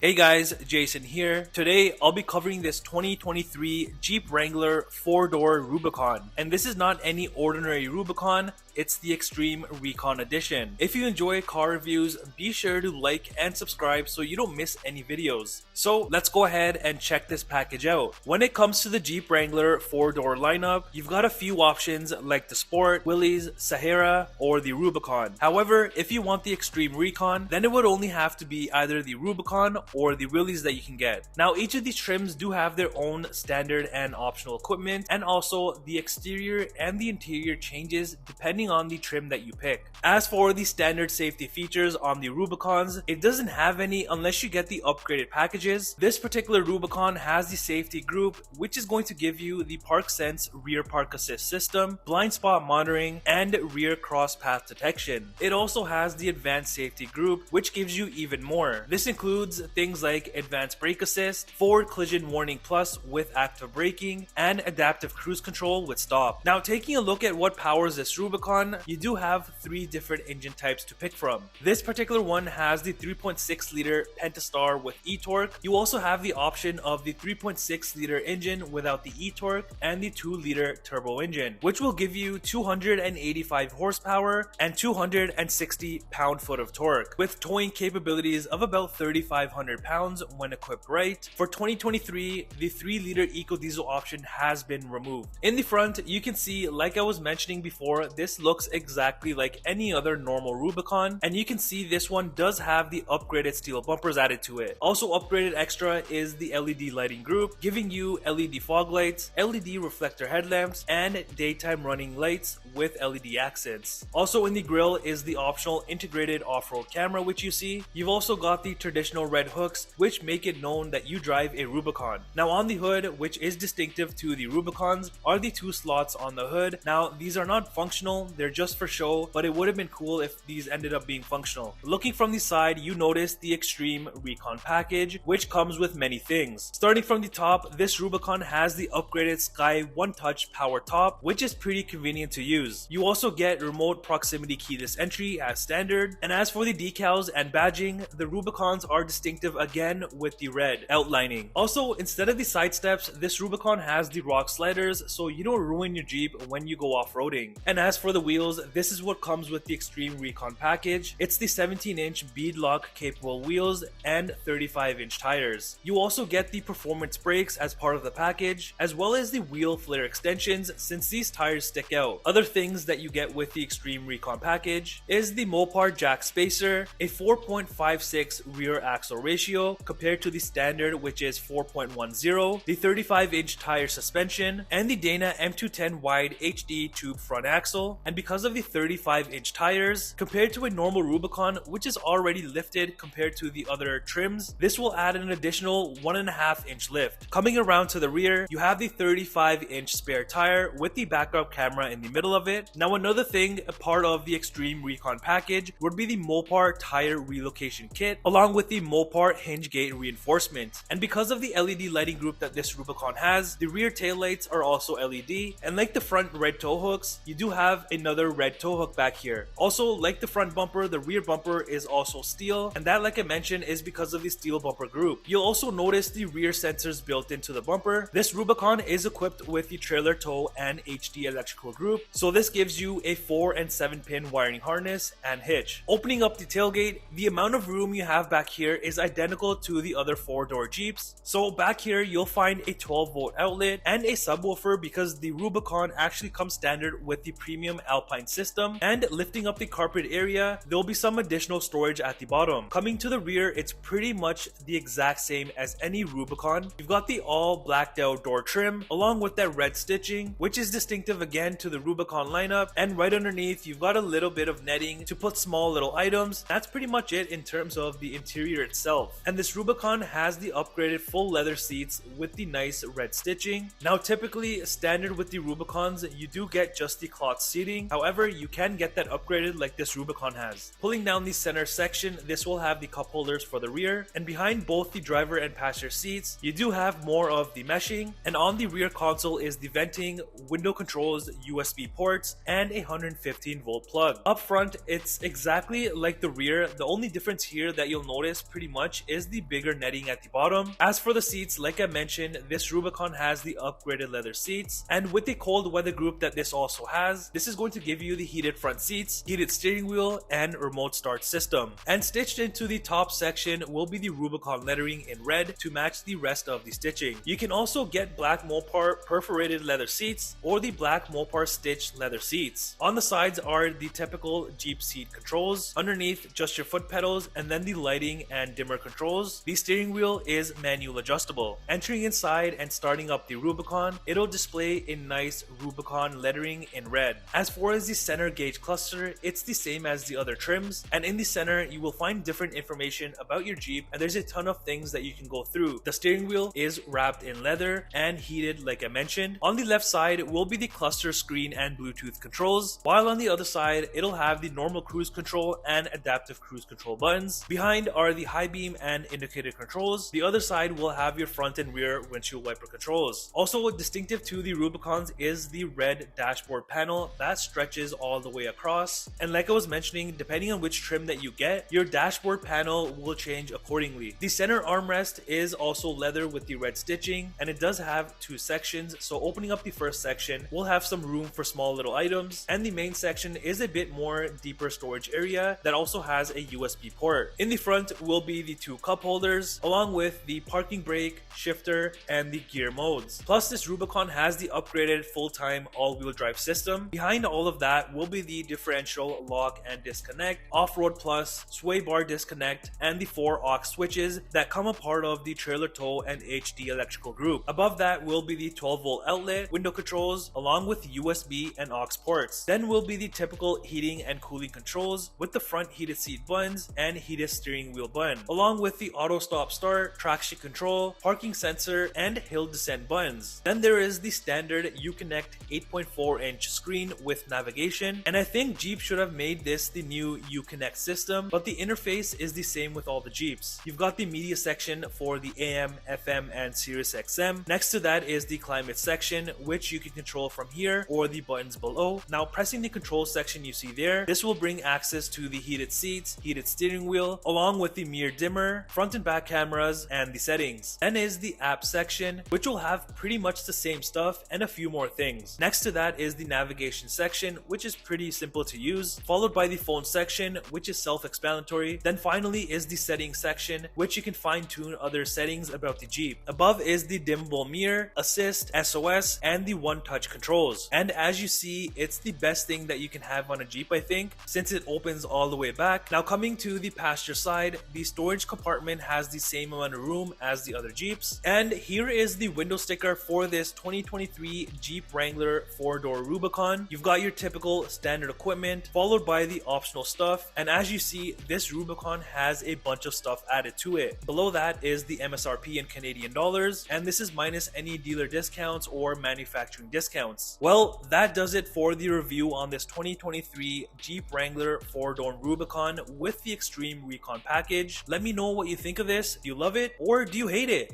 Hey guys, Jason here. Today I'll be covering this 2023 Jeep Wrangler 4-door Rubicon. And this is not any ordinary Rubicon, it's the Extreme Recon Edition. If you enjoy car reviews, be sure to like and subscribe so you don't miss any videos. So let's go ahead and check this package out. When it comes to the Jeep Wrangler 4-door lineup, you've got a few options like the Sport, Willys, Sahara, or the Rubicon. However, if you want the Extreme Recon, then it would only have to be either the Rubicon or the Willys that you can get. Now, each of these trims do have their own standard and optional equipment, and also the exterior and the interior changes depending on the trim that you pick. As for the standard safety features on the Rubicons, it doesn't have any unless you get the upgraded packages. This particular Rubicon has the safety group, which is going to give you the Park Sense rear park assist system, blind spot monitoring, and rear cross path detection. It also has the advanced safety group, which gives you even more. This includes things like advanced brake assist, forward collision warning plus with active braking, and adaptive cruise control with stop. Now, taking a look at what powers this Rubicon, you do have three different engine types to pick from. This particular one has the 3.6 liter Pentastar with e-torque. You also have the option of the 3.6 liter engine without the e-torque and the 2 liter turbo engine, which will give you 285 horsepower and 260 pound-foot of torque, with towing capabilities of about 3,500 pounds when equipped right. For 2023, the 3 liter eco diesel option has been removed. In the front, you can see, like I was mentioning before, this looks exactly like any other normal Rubicon, and you can see this one does have the upgraded steel bumpers added to it. Also upgraded extra is the LED lighting group, giving you LED fog lights, LED reflector headlamps, and daytime running lights with LED accents. Also in the grille is the optional integrated off-road camera, which you see. You've also got the traditional red hooks, which make it known that you drive a Rubicon. Now on the hood, which is distinctive to the Rubicons, are the 2 slots on the hood. Now these are not functional, they're just for show, but it would have been cool if these ended up being functional. Looking from the side, you notice the Extreme Recon package, which comes with many things. Starting from the top, this Rubicon has the upgraded Sky One Touch power top, which is pretty convenient to use. You also get remote proximity keyless entry as standard, and as for the decals and badging, the Rubicons are distinctive again with the red outlining. Also, instead of the side steps, this Rubicon has the rock sliders so you don't ruin your Jeep when you go off-roading. And as for the wheels, this is what comes with the Extreme Recon package. It's the 17-inch bead lock capable wheels and 35-inch tires. You also get the performance brakes as part of the package, as well as the wheel flare extensions since these tires stick out. Other things that you get with the Extreme Recon package is the Mopar jack spacer, a 4.56 rear axle ratio compared to the standard, which is 4.10, the 35-inch tire suspension, and the Dana M210 wide HD tube front axle. And because of the 35-inch tires, compared to a normal Rubicon, which is already lifted compared to the other trims, this will add an additional 1.5-inch lift. Coming around to the rear, you have the 35-inch spare tire with the backup camera in the middle of it. Now another thing, a part of the Extreme Recon package would be the Mopar tire relocation kit, along with the Mopar hinge gate reinforcement. And because of the LED lighting group that this Rubicon has, the rear taillights are also LED, and like the front red tow hooks, you do have another red tow hook back here. Also, like the front bumper, the rear bumper is also steel, and that, like I mentioned, is because of the steel bumper group. You'll also notice the rear sensors built into the bumper. This Rubicon is equipped with the trailer tow and HD electrical group, so this gives you a 4 and 7 pin wiring harness and hitch. Opening up the tailgate, the amount of room you have back here is identical to the other 4-door Jeeps. So back here you'll find a 12-volt outlet and a subwoofer because the Rubicon actually comes standard with the premium Alpine system. And lifting up the carpet area, there'll be some additional storage at the bottom. Coming to the rear, it's pretty much the exact same as any Rubicon. You've got the all blacked out door trim along with that red stitching, which is distinctive again to the Rubicon lineup. And right underneath, you've got a little bit of netting to put small little items. That's pretty much it in terms of the interior itself. And this Rubicon has the upgraded full leather seats with the nice red stitching. Now typically standard with the Rubicons, you do get just the cloth seating. However, you can get that upgraded like this Rubicon has. Pulling down the center section, this will have the cup holders for the rear, and behind both the driver and passenger seats, you do have more of the meshing, and on the rear console is the venting, window controls, USB ports, and a 115 volt plug. Up front, it's exactly like the rear. The only difference here that you'll notice pretty much much is the bigger netting at the bottom. As for the seats, like I mentioned, this Rubicon has the upgraded leather seats, and with the cold weather group that this also has, this is going to give you the heated front seats, heated steering wheel, and remote start system. And stitched into the top section will be the Rubicon lettering in red to match the rest of the stitching. You can also get black Mopar perforated leather seats or the black Mopar stitched leather seats. On the sides are the typical Jeep seat controls, underneath just your foot pedals, and then the lighting and dimmer controls. The steering wheel is manual adjustable. Entering inside and starting up the Rubicon, it'll display in nice Rubicon lettering in red. As far as the center gauge cluster, it's the same as the other trims, and in the center you will find different information about your Jeep, and there's a ton of things that you can go through. The steering wheel is wrapped in leather and heated like I mentioned. On the left side will be the cluster screen and Bluetooth controls, while on the other side it'll have the normal cruise control and adaptive cruise control buttons. Behind are the high beam and indicator controls. The other side will have your front and rear windshield wiper controls. Also distinctive to the Rubicons is the red dashboard panel that stretches all the way across, and like I was mentioning, depending on which trim that you get, your dashboard panel will change accordingly. The center armrest is also leather with the red stitching, and it does have two sections, so opening up the first section will have some room for small little items, and the main section is a bit more deeper storage area that also has a USB port. In the front will be the two cup holders along with the parking brake, shifter, and the gear modes. Plus this Rubicon has the upgraded full-time all-wheel drive system. Behind all of that will be the differential lock and disconnect, off-road plus, sway bar disconnect, and the 4 aux switches that come a part of the trailer tow and HD electrical group. Above that will be the 12-volt outlet, window controls, along with USB and aux ports. Then will be the typical heating and cooling controls with the front heated seat buttons and heated steering wheel button, along with the auto stop start, traction control, parking sensor, and hill descent buttons. Then there is the standard Uconnect 8.4-inch screen with navigation, and I think Jeep should have made this the new Uconnect system, but the interface is the same with all the Jeeps. You've got the media section for the AM, FM, and Sirius XM. Next to that is the climate section, which you can control from here or the buttons below. Now pressing the control section you see there, this will bring access to the heated seats, heated steering wheel, along with the mirror dimmer, front and back cameras, and the settings. Then is the app section, which will have pretty much the same stuff and a few more things. Next to that is the navigation section, which is pretty simple to use, followed by the phone section, which is self-explanatory. Then finally is the settings section, which you can fine-tune other settings about the Jeep. Above is the dimmable mirror, assist, SOS, and the one-touch controls. And as you see, it's the best thing that you can have on a Jeep, I think, since it opens all the way back. Now coming to the passenger side, the storage compartment has the same amount of room as the other Jeeps. And here is the window sticker for this 2023 Jeep Wrangler 4-door Rubicon. You've got your typical standard equipment, followed by the optional stuff. And as you see, this Rubicon has a bunch of stuff added to it. Below that is the MSRP in Canadian dollars, and this is minus any dealer discounts or manufacturing discounts. Well, that does it for the review on this 2023 Jeep Wrangler 4-door Rubicon with the Extreme Recon package. Let me know what you think of this. Do you love it or do you hate it?